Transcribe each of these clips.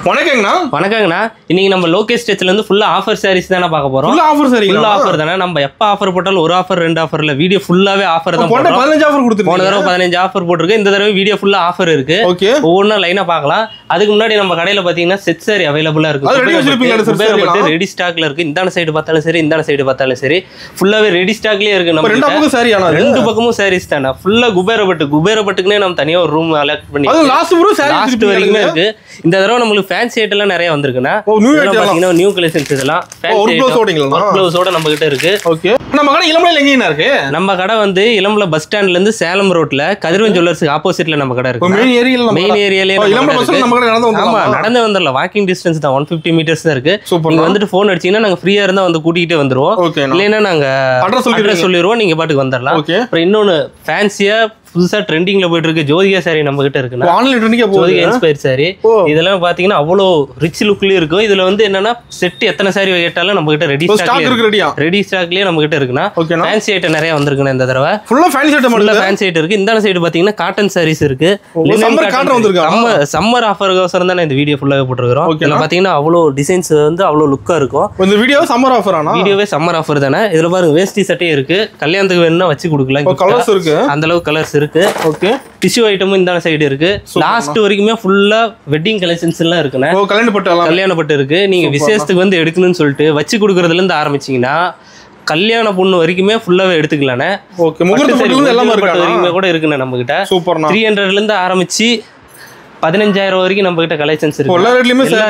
வணக்கங்கண்ணா. வணக்கங்கண்ணா. இன்னைக்கு நம்ம லோகேஷ் ஸ்டேட்ல இருந்து ஃபுல்லா ஆஃபர் சாரீஸ் தானே பார்க்க போறோம். ஃபுல்லா ஆஃபர் சாரி. ஃபுல்லா ஆஃபர் தானே. நம்ம எப்ப ஆஃபர் போட்டாலும் ஒரு ஆஃபர் ரெண்டு ஆஃபர் இல்ல, வீடியோ ஃபுல்லாவே ஆஃபர் தான் போடுறோம். 15 ஆஃபர் கொடுத்துருக்கோம். போன தடவை 15 ஆஃபர் போட்டுருக்கு. இந்த தடவை வீடியோ ஃபுல்லா ஆஃபர் இருக்கு. ஓகே. ஒவ்வொன்றா லைனா பார்க்கலாம். அதுக்கு முன்னாடி நம்ம கடையில பாத்தீங்கன்னா செட் சாரி அவைலபிளா இருக்கு. ரெடி ஸ்டாக்ல இருக்கு. இந்த சைடு பார்த்தாலும் சரி, இந்த சைடு பார்த்தாலும் சரி, ஃபுல்லாவே ரெடி ஸ்டாக்லயே இருக்கு. நம்ம ரெண்டு பக்கமும் சாரி ஆனா ரெண்டு பக்கமும் சாரீஸ் தானே. ஃபுல்லா குபேரப்பட்டுக்குனே நம்ம தனியா ஒரு ரூம் அலோட் பண்ணி அது லாஸ்ட் வரைக்கும் இருக்கு. இந்த தடவை நம்மளுக்கு ஃபேன்சி ஐட்டம் எல்லாம் நிறைய வந்திருக்குன்னா நியூ கலெக்ஷன்ஸ் இதெல்லாம் ப்ளவுஸோட நம்ம கிட்ட இருக்கு. ஓகே. நம்ம கடை இளம்பலையில எங்க இருக்கு? நம்ம கடை வந்து இளம்பலை பஸ் ஸ்டாண்ட்ல இருந்து சேலம் ரோட்ல கதிரவன் ஜுவல்லர்ஸ்க்கு ஆப்போசிட்ல நம்ம கடை இருக்கு. மெயின் ஏரியாலயே ஆமா, நடந்து வந்துடலாம். வாக்கிங் டிஸ்டன்ஸ் தான், 150 மீட்டர்ஸ் தான் இருக்கு. நீங்க வந்துட்டு போன் அடிச்சீங்கன்னா நாங்க ஃப்ரீயா இருந்தா வந்து கூட்டிகிட்டே வந்துருவோம். இல்லைன்னா நாங்க அட்ரஸ் சொல்லிடுவோம், நீங்க பாட்டுக்கு வந்துடலாம். அப்புறம் இன்னொன்னு ஃபேன்சியா புதுசா ட்ரெண்டிங்ல போயிட்டு இருக்கு ஜோதிகா சாரி நம்ம கிட்ட இருக்குன்னா. ஆன்லைன் ட்ரெண்டிங்கா போகுது. ஜோதிகா இன்ஸ்பயர் சாரி இதெல்லாம் பாத்தீங்கன்னா அவ்வளோ ரிச் லுக்லயே இருக்கும். இதுல வந்து என்னன்னா செட் எத்தனை சாரி கேட்டாலும் நம்ம கிட்ட ரெடி ஸ்டாக்லயே நம்ம கிட்ட இருக்குன்னா. ஃபேன்சி ஐட்டம் நிறைய வந்திருக்குன்னா இந்த தடவை. ஃபுல்லா ஃபேன்சி ஐட்டம் இருக்கு. இந்த சைடு பாத்தீங்கன்னா காட்டன் சாரீஸ் இருக்கு. சம்மர் ஆஃபர்க்கோசரம் தான் இந்த வீடியோ ஃபுல்லாவே போட்டுருக்கோம். இதுல பாத்தீங்கன்னா அவ்வளோ டிசைன்ஸ் வந்து அவ்வளோ லுக்கா இருக்கும். இந்த வீடியோ சம்மர் ஆஃபர் ஆனா வீடியோவே சம்மர் ஆஃபர் தானே. இதுல பாருங்க வேஷ்டி சட்டை இருக்கு. கல்யாணத்துக்கு வேணும்னா வச்சு கொடுக்கலாம். கலர்ஸ் இருக்கு. அந்த அளவுக்கு கலர்ஸ் இருக்கு. ஓகே. டிஷ்யூ ஐட்டமும் இந்த சைடு இருக்கு. லாஸ்ட் வரைக்குமே ஃபுல்லா வெட்டிங் கலெக்ஷன்ஸ் எல்லாம் இருக்குண்ணே. கல்யாணப்பட்டு இருக்கு. நீங்க விசேஷத்துக்கு வந்து எடுக்கணும்னு சொல்லிட்டு வச்சு கொடுக்கறதுல இருந்து ஆரம்பிச்சீங்கன்னா கல்யாண பொண்ணு வரைக்குமே ஃபுல்லாவே எடுத்துக்கலானே. ஓகே. முகூர்த்த பட்டு எல்லாம் வரைக்குமே கூட இருக்குண்ணே நம்ம கிட்ட. 300ல இருந்து ஆரம்பிச்சு 15,000 வரைக்கும் நம்ம கிட்ட கலெக்ஷன்ஸ் இருக்கு. எல்லா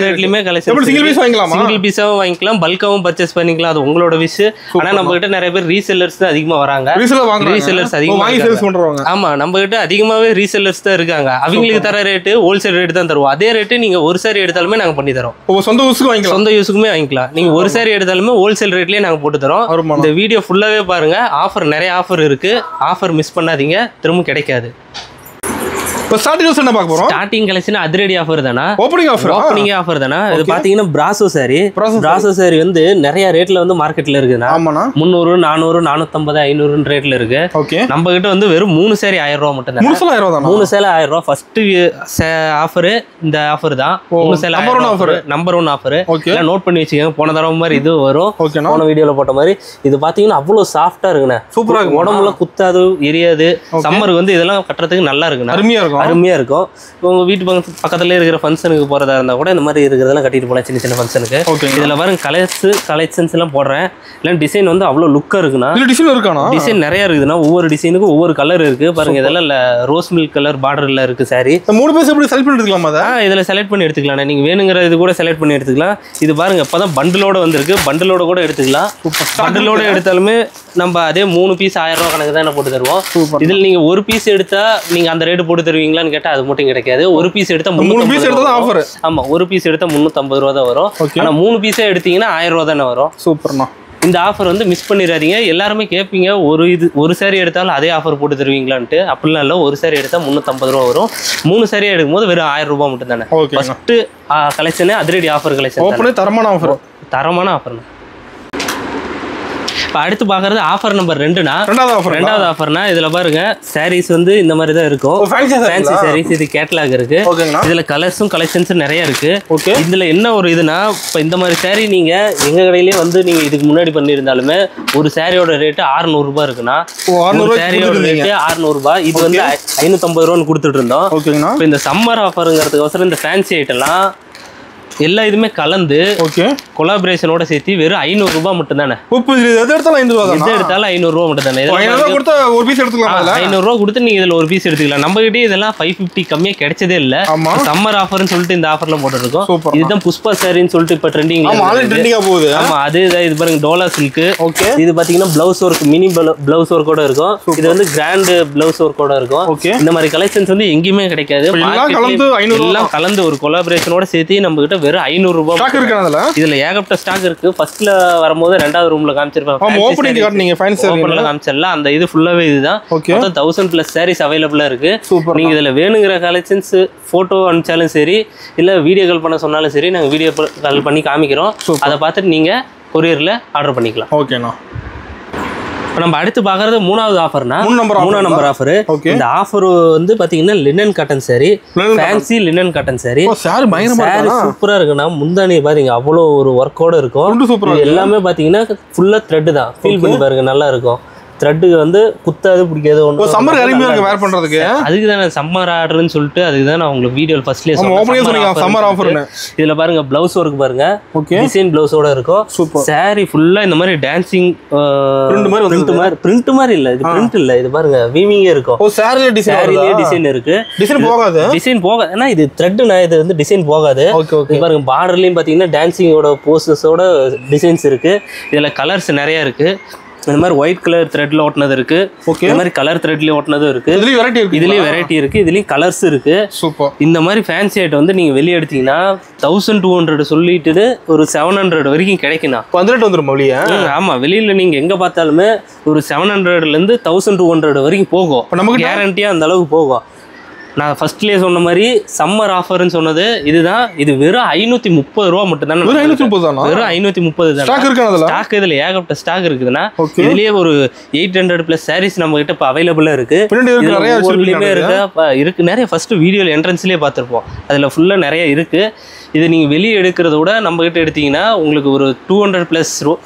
ரேட்லயுமே கலெக்ஷன். சிங்கிள் பீஸாவும் வாங்கிக்கலாம், பல்காவும் பர்ச்சேஸ் பண்ணிக்கலாம். அது உங்களோட விஷ். ஆனா நம்ம கிட்ட நிறைய பேர் ரீசெல்லர்ஸ் தான் அதிகமா வராங்க. ரீசெல்லர்ஸ் அதிகமா பண்றாங்க. ஆமா, நம்ம கிட்ட அதிகமாவே ரீசெல்லர்ஸ் தான் இருக்காங்க. அவங்களுக்கு தர ரேட்டு ஹோல்சேல் ரேட் தான் தருவோம். அதே ரேட்டு நீங்க ஒரு சாரி எடுத்தாலுமே நாங்க பண்ணி தரோம். சொந்த யூஸுக்குமே வாங்கிக்கலாம். நீங்க ஒரு சாரி எடுத்தாலுமே ஹோல்சேல் ரேட்லயே நாங்க போட்டு தரோம். இந்த வீடியோ ஃபுல்லாவே பாருங்க. ஆஃபர் நிறைய ஆஃபர் இருக்கு. ஆஃபர் மிஸ் பண்ணாதீங்க, திரும்ப கிடைக்காது. இப்போ ஸ்டார்டிங் என்ன பார்க்க போறோம்? ஸ்டார்டிங் கலெக்ஷன் அதிரடி ஆஃபர் தானா? ஓப்பனிங் ஆஃபர் தானா? இது பாத்தீங்கன்னா பிராசோ சாரி வந்து நிறைய ரேட்ல வந்து மார்க்கெட்ல இருக்குதுன்னா. 300, 400, 450, 500 ரேட்ல இருக்கு. நம்ம கிட்ட வந்து வெறும் 3 சாரி 1000 ரூபாய் மட்டும் தான். 3 சேலை 1000 ரூபாய். ஃபர்ஸ்ட் ஆஃபர் இந்த ஆஃபர் தான். 3 சேலை நம்பர் 1 ஆஃபர். எல்லாம் நோட் பண்ணி வச்சுக்கோங்க. போன தடவை மாதிரி இது வரும். போன வீடியோல போட்ட மாதிரி இது பாத்தீங்கன்னா அவ்வளவு சாஃப்டா இருக்குண்ணே. சூப்பரா இருக்கு. உடம்புல குத்தாது, எரியாது. சம்மருக்கு வந்து இதெல்லாம் கட்டுறதுக்கு நல்லா இருக்குண்ணா. அருமையா இருக்கும். உங்க வீட்டு பக்கத்துல இருக்கிற ஃபங்க்ஷனுக்கு போறதா இருந்தா கூட இந்த மாதிரி இருக்கிறதெல்லாம் கட்டிட்டு போலாம். சின்ன சின்ன ஃபங்க்ஷனுக்கு. இதுல பாருங்க கலெக்ஷன்ஸ் எல்லாம் போடுறேன். இல்ல டிசைன் வந்து அவ்வளவு லுக்கா இருக்குன்னா. டிசைன் நிறைய இருக்குதுன்னா. ஒவ்வொரு டிசைனுக்கும் ஒவ்வொரு கலர் இருக்கு பாருங்க. இதெல்லாம் ரோஸ் மில்க் கலர் பார்டர்ல இருக்கு சாரி. 3 பீஸ் எப்படி செலக்ட் பண்ணி எடுத்துக்கலாமா? இதுல செலக்ட் பண்ணி எடுத்துக்கலாம். நீங்க வேணுங்கிற இது கூட செலக்ட் பண்ணி எடுத்துக்கலாம். இது பாருங்க இப்பதான் பண்டிலோட வந்திருக்கு. பண்டிலோட கூட எடுத்துக்கலாம். பண்டிலோட எடுத்தாலுமே நம்ம அதே 3 பீஸ் 1000 ரூபாய் கணக்கு தான் போட்டு தருவோம். இதுல நீங்க ஒரு பீஸ் எடுத்தா நீங்க அந்த ரேட் போட்டு தருவீங்களான்னு கேட்டா அது மட்டும் கிடைக்காது. ஒரு பீஸ் எடுத்தா 350 ஆஃபர். ஆமா, ஒரு பீஸ் எடுத்தா 350 ரூபா தான் வரும். ஆனா 3 பீஸே எடுத்தீங்கன்னா 1000 ரூபா தானே வரும். சூப்பர்ண்ணா. இந்த ஆஃபர் வந்து மிஸ் பண்ணிடாதீங்க. எல்லாருமே கேட்பீங்க ஒரு சாரி எடுத்தாலும் அதே ஆஃபர் போட்டு தருவீங்களான்ட்டு. அப்படிலாம் இல்லை. ஒரு சாரி எடுத்தா 350 ரூபா வரும். 3 சாரியா எடுக்கும் போது வெறும் 1000 ரூபாய் மட்டும் தானே. ஃபர்ஸ்ட் கலெக்ஷனே அதிரடி ஆஃபர் கலெக்ஷன். தரமான ஆஃபர். அடுத்து பாக்குறது ஆஃபர் நம்பர் 2னா. ரெண்டாவது ஆஃபர்னா இதுல பாருங்க சாரீஸ் வந்து இந்த மாதிரி தான் இருக்கும். ஃபேன்சி சாரீஸ். இது கேட்டலாக் இருக்கு. இதுல கலர்ஸும் கலெக்ஷன்ஸும் நிறைய இருக்கு. இதுல என்ன ஒரு இதுனா, இப்ப இந்த மாதிரி சாரி நீங்க எங்க கடையிலேயே வந்து நீங்க இதுக்கு முன்னாடி பண்ணியிருந்தாலுமே ஒரு சாரியோட ரேட்டு 600 ரூபாய் இருக்குன்னா. சாரியோட ரேட்டு 600 ரூபாய். இது வந்து 550 ரூபான்னு கொடுத்துட்டு இருந்தோம். இப்ப இந்த சம்மர் ஆஃபருங்கிறதுக்கோசரம் இந்த ஃபேன்சி ஐட்டம்லாம் எல்லா இதுமே கலந்து கொலாபரேஷனோட சேர்த்து வெறும் 500 ரூபாய் மட்டும் தானே. எது எடுத்தாலும் 500 ரூபாய் மட்டும் தானே. 500 ரூபாய் கொடுத்து நீங்க இதுல ஒரு பீஸ் எடுத்துக்கலாம். நம்ம கிட்டே இதெல்லாம் 550 கம்மியா கிடைச்சதே இல்ல. சம்மர் ஆஃபர்னு சொல்லிட்டு இந்த ஆஃபர்ல போட்டுருக்கோம். இதுதான் புஷ்பா சாரின்னு சொல்லிட்டு இப்ப ட்ரெண்டிங் போகுது. ஆமா, அது இது பாருங்க டோலா சில்க். இது பாத்தீங்கன்னா பிளவுஸ் ஒர்க், மினி பிளவுஸ் ஒர்க்கோட இருக்கும். இது வந்து கிராண்ட் பிளவுஸ் ஒர்க்கோட இருக்கும். இந்த மாதிரி கலெக்ஷன்ஸ் வந்து எங்கேயுமே கிடைக்காது. எல்லாம் கலந்து ஒரு கொலாபரேஷனோட சேர்த்து நம்ம கிட்ட வெறும் 500 ரூபாய் ஸ்டாக் இருக்கு. இதுல ஏகப்பட்ட ஸ்டாக் இருக்கு. ஃபர்ஸ்ட்ல வரும்போது ரெண்டாவது ரூம்ல காமிச்சிருப்பேன். ஓபனிங் காட்டுனீங்க ஃபேன்சி ஓபன்ல காமிச்சல. அந்த இது ஃபுல்லாவே இதுதான். மொத்தம் 1000+ சாரீஸ் அவைலபிளா இருக்கு. நீங்க இதுல வேணுங்கிற கலெக்ஷன்ஸ் போட்டோ அனுப்பிச்சாலும் சரி, இல்ல வீடியோ கால் பண்ண சொன்னாலும் சரி, நாங்க வீடியோ கால் பண்ணி காமிக்கிறோம். அதை பார்த்துட்டு நீங்க கொரியர்ல ஆர்டர் பண்ணிக்கலாம். ஓகேண்ணா. நம்ம அடுத்து பாக்குறது மூணாவது ஆஃபர்னா மூணாம் நம்பர் ஆஃபர். இந்த ஆஃபர் வந்து பாத்தீங்கன்னா linen cotton sorry, fancy linen cotton sorry. Sorry சூப்பரா இருக்குன்னா முந்தானி பாத்தீங்க அவ்வளோ ஒரு ஒர்க்கோட இருக்கும். எல்லாமே பாத்தீங்கன்னா ஃபுல்லா த்ரெட் தான். ஃபீல் பண்ணி பாருங்க, நல்லா இருக்கும். த்ரெட்டு வந்து குத்தாது பிடிக்காது. ஒன்று சம்மர் அருமையா இருக்கு வேர் பண்றதுக்கு. அதுக்கு தான் சம்மர் ஆர்டர்னு சொல்லிட்டு அதுக்கு தான் நான் உங்களுக்கு வீடியோ ஃபர்ஸ்ட்லயே சொன்னேன் சம்மர் ஆஃபர்னு. இதுல பாருங்க ப்ளவுஸ் ஒர்க் பாருங்க, டிசைன் ப்ளவுஸோட இருக்கும். சாரி ஃபுல்லா இந்த மாதிரி டான்சிங் பிரிண்ட் மாதிரி இல்ல, இது பிரிண்ட் இல்ல, இது பாருங்க வீவிங்கே இருக்கும். ஓ சாரில டிசைன் இருக்கு. டிசைன் போகாது, டிசைன் போகாது. ஏன்னா இது த்ரெட்னா இது வந்து டிசைன் போகாது. இது பாருங்க பார்டர்லயும் பாத்தீங்கன்னா டான்சிங்கோட போஸ்டர்ஸோட டிசைன்ஸ் இருக்கு. இதுல கலர்ஸ் நிறைய இருக்கு. இந்த மாதிரி ஒயிட் கலர் த்ரெட்ல ஓட்டுனது இருக்கு, இந்த மாதிரி கலர் த்ரெட்ல ஓட்டுனதும் இருக்கு. இதுலயும் வெரைட்டி இருக்கு, இதுலயும் கலர்ஸ் இருக்கு. சூப்பர். இந்த மாதிரி ஃபேன்சி ஐட்டம் வந்து நீங்க வெளியே எடுத்தீங்கன்னா 1200 சொல்லிட்டு ஒரு 700 வரைக்கும் கிடைக்கும். வந்துரும் வெளியே. ஆமா, வெளியில நீங்க எங்க பார்த்தாலுமே ஒரு 700ல இருந்து 1200 வரைக்கும் போகும். கேரண்டியா அந்த அளவுக்கு போகும். நான் ஃபர்ஸ்ட்லேயே சொன்ன மாதிரி சம்மர் ஆஃபர்னு சொன்னது இதுதான். இது வெறும் 530 ரூபா மட்டும் தானே. வெறும் 530 தான். ஸ்டாக் இதுல ஏகப்பட்ட ஸ்டாக் இருக்குதுன்னா இதுலயே ஒரு 800 பிளஸ் சாரீஸ் நம்ம கிட்ட இப்போ அவைலபிளா இருக்கு. இருக்கு நிறைய. ஃபர்ஸ்ட் வீடியோல என்ட்ரன்ஸ்லயே பார்த்துருப்போம், அதுல ஃபுல்லா நிறைய இருக்கு. இது நீங்கள் வெளியே எடுக்கிறத விட நம்ம கிட்ட எடுத்தீங்கன்னா உங்களுக்கு ஒரு 200+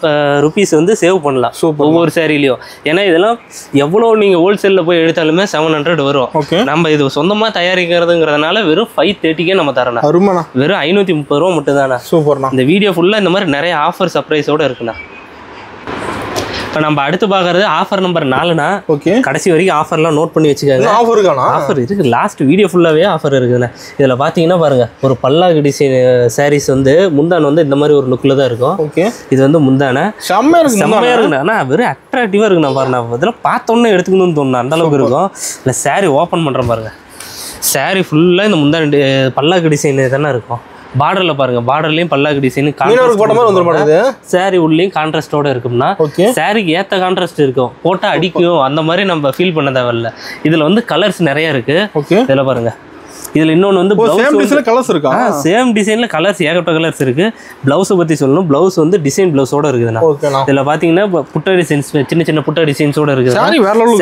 ருபீஸ் வந்து சேவ் பண்ணலாம் ஒவ்வொரு சாரிலையும். ஏன்னா இதெல்லாம் எவ்வளோ நீங்கள் ஹோல்சேலில் போய் எடுத்தாலுமே 700 வரும். நம்ம இது சொந்தமாக தயாரிக்கிறதுங்கிறதுனால வெறும் 530க்கே நம்ம தரணும். வெறும் 530 ரூபா மட்டும் தானே. சூப்பர்ண்ணா. இந்த வீடியோ ஃபுல்லாக இந்த மாதிரி நிறைய ஆஃபர் சர்ப்ரைஸோடு இருக்குண்ணா. இப்போ நம்ம அடுத்து பார்க்கறது ஆஃபர் நம்பர் 4னா. கடைசி வரைக்கும் ஆஃபர்லாம் நோட் பண்ணி வச்சுக்காங்க. ஆஃபர் இருக்கு, லாஸ்ட் வீடியோ ஃபுல்லாகவே ஆஃபர் இருக்குதுண்ணா. இதில் பார்த்தீங்கன்னா பாருங்க, ஒரு பல்லாக்கு டிசைன் சாரீஸ் வந்து முந்தான வந்து இந்த மாதிரி ஒரு லுக்கில் தான் இருக்கும். இது வந்து முந்தான செம்மையாக இருக்குண்ணா. ஆனால் வெறும் அட்ராக்டிவாக இருக்குண்ணா. பாருண்ணா இதெல்லாம் பார்த்தோன்னே எடுத்துக்கணும்னு தோணுண்ணா, அந்த அளவுக்கு இருக்கும். இல்லை சாரீ ஓப்பன் பண்ணுறேன் பாருங்க. சாரீ ஃபுல்லாக இந்த முந்தான பல்லாக்கு டிசைன் தானே இருக்கும். பார்டர்ல பாருங்க, பார்டர்லயும் பல்லாக்கு டிசைன் சாரி உள்ளயும் கான்ட்ராஸ்டோட இருக்கும்னா சாரிக்கு ஏத்த கான்ட்ராஸ்ட் இருக்கும். போட்டா அடிக்கும், அந்த மாதிரி நம்ம ஃபீல் பண்ண தேவையில்ல. இதுல வந்து கலர்ஸ் நிறைய இருக்கு. இதுல பாருங்க, இதுல இன்னொன்னு வந்து சேம் டிசைன்ல கலர்ஸ் ஏகப்பட்ட கலர்ஸ் இருக்கு. பிளவுஸை பத்தி சொல்லணும். பிளவுஸ் வந்து டிசைன் பிளவுஸோட இருக்குதுண்ணா. இதுல பாத்தீங்கன்னா புட்டா டிசைன்ஸ், சின்ன சின்ன புட்டா டிசைன்ஸோட இருக்குது.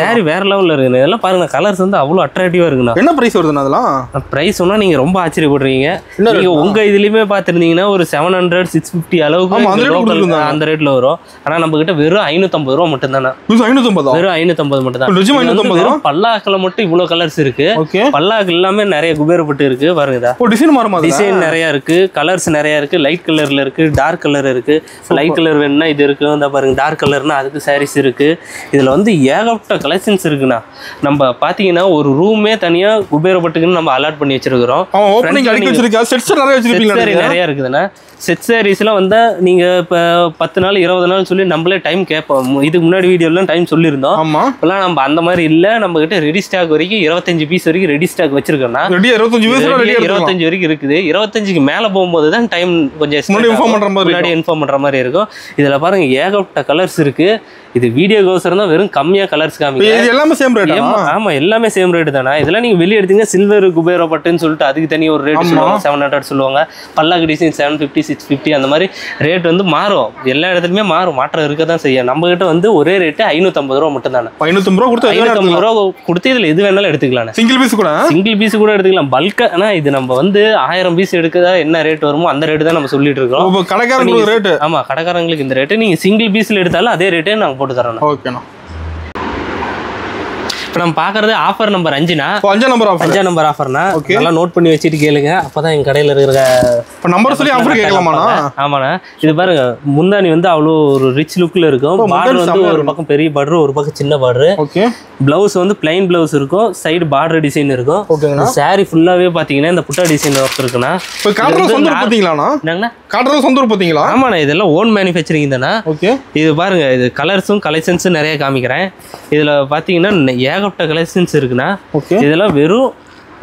சாரி வேற லெவல்ல இருக்குது. இதெல்லாம் பாருங்க, கலர்ஸ் வந்து அவ்வளவு அட்ராக்டிவா இருக்குண்ணா. என்ன பிரைஸ் வருதுண்ணா அதெல்லாம்? பிரைஸ் சொன்னா நீங்க ரொம்ப ஆச்சரியப்படுறீங்க. நீங்க உங்க இதுலயுமே பாத்துருந்தீங்கன்னா ஒரு 700 650 அளவுக்கு அந்த ரேட்ல வரும். ஆனா நம்ம கிட்ட வெறும் 550 ரூபா மட்டும் தானே. வெறும் 550 மட்டும் தான். பல்லாக்குல மட்டும் இவ்வளவு கலர்ஸ் இருக்கு. பல்லாக்கு எல்லாமே நிறைய குபேரப்பட்டு இருக்கு பாருங்க. டிசைன் நிறைய இருக்கு, கலர்ஸ் நிறைய இருக்கு. லைட் கலர்ல இருக்கு, டார்க் கலர் இருக்கு. லைட் கலர் வேணும்னா இது இருக்கு. இந்த பாருங்க, டார்க் கலர்னா அதுக்கு சாரீஸ் இருக்கு. இதுல வந்து ஏகப்பட்ட கலெக்ஷன்ஸ் இருக்குண்ணா. நம்ம பாத்தீங்கன்னா ஒரு ரூமே தனியா குபேரப்பட்டுக்குன்னு நம்ம அலாட் பண்ணி வச்சிருக்கிறோம். நிறைய இருக்குதுண்ணா. செட் சாரீஸ்லாம் வந்தா நீங்க இப்போ 10 நாள் 20 நாள் சொல்லி நம்மளே டைம் கேட்போம். இதுக்கு முன்னாடி வீடியோலாம் டைம் சொல்லியிருந்தோம். இப்பெல்லாம் நம்ம அந்த மாதிரி இல்லை. நம்ம கிட்ட ரெடி ஸ்டாக் வரைக்கும் 25 பீஸ் வரைக்கும் ரெடி ஸ்டாக் வச்சிருக்கோம்னா 25 வரைக்கும் இருக்குது. 25க்கு மேல போகும்போது தான் டைம் கொஞ்சம் முன்னாடி இன்ஃபார்ம் பண்ற மாதிரி இருக்கும். இதுல பாருங்க ஏகப்பட்ட கலர்ஸ் இருக்கு. இது வீடியோக்கோசரம் தான் வெறும் கம்மியா கலர்ஸ் காமிக்கிறேன். எல்லாமே சேம் ரேட். ஆமா, எல்லாமே சேம் ரேட் தானா. இதெல்லாம் நீங்க வெளியே எடுத்தீங்கன்னா சில்வர் குபேரப்பட்டுன்னு சொல்லிட்டு அதுக்கு தனி ஒரு ரேட் சொல்லுவாங்க, 700 சொல்லுவாங்க. பல்லாக்கு டிசைன் 750 650 அந்த மாதிரி ரேட் வந்து மாறும். எல்லா இடத்துலயுமே மாறும், மாற்றம் இருக்க தான் செய்யும். நம்ம கிட்ட வந்து ஒரே ரேட்டு 550 ரூபா மட்டும் தானே. 550 ரூபா கொடுத்து இதுல எது வேணாலும் எடுத்துக்கலாம். சிங்கிள் பீஸ் கூட எடுத்துக்கலாம். பல்கா ஆனா இது நம்ம வந்து 1000 பீஸ் எடுக்கதா என்ன ரேட் வருமோ அந்த ரேட்டு தான் நம்ம சொல்லிட்டு இருக்கோம். ஆமா, கடைக்காரங்களுக்கு இந்த ரேட்டு. நீங்க சிங்கிள் பீஸ்ல எடுத்தாலும் அதே ரேட்டே நாங்க போட்டு தரோம். ஓகேண்ணா. இப்போ நம்ம பார்க்கறது ஆஃபர் நம்பர் 5னா. 5 நம்பர் ஆஃபர்னா நல்லா நோட் பண்ணி வச்சுட்டு கேளுங்க. அப்பதான் எங்க கடையில இருக்கிற நம்பர் சொல்லி ஆஃபர் கேட்கலாமாண்ணா? ஆமாண்ணா. இது பாருங்க, முந்தானி வந்து அவ்வளோ ஒரு ரிச் லுக்ல இருக்கும். பார்டர் வந்து ஒரு பக்கம் பெரிய பார்டர், ஒரு பக்கம் சின்ன பார்டர். பிளவுஸ் வந்து பிளைன் பிளவுஸ் இருக்கும், சைடு பார்டர் டிசைன் இருக்கும். சாரி ஃபுல்லாவே பாத்தீங்கன்னா இந்த புட்டா டிசைன் ஒர்க் இருக்குண்ணா. ஆமாண்ணா, இதெல்லாம் ஓன் மேனுஃபேக்சரிங் தானே. இது பாருங்க, இது கலர்ஸும் கலெக்ஷன்ஸும் நிறைய காமிக்கிறேன். இதுல பாத்தீங்கன்னா ஏகப்பட்ட கலெக்ஷன்ஸ் இருக்குண்ணா. இதெல்லாம் வெறும்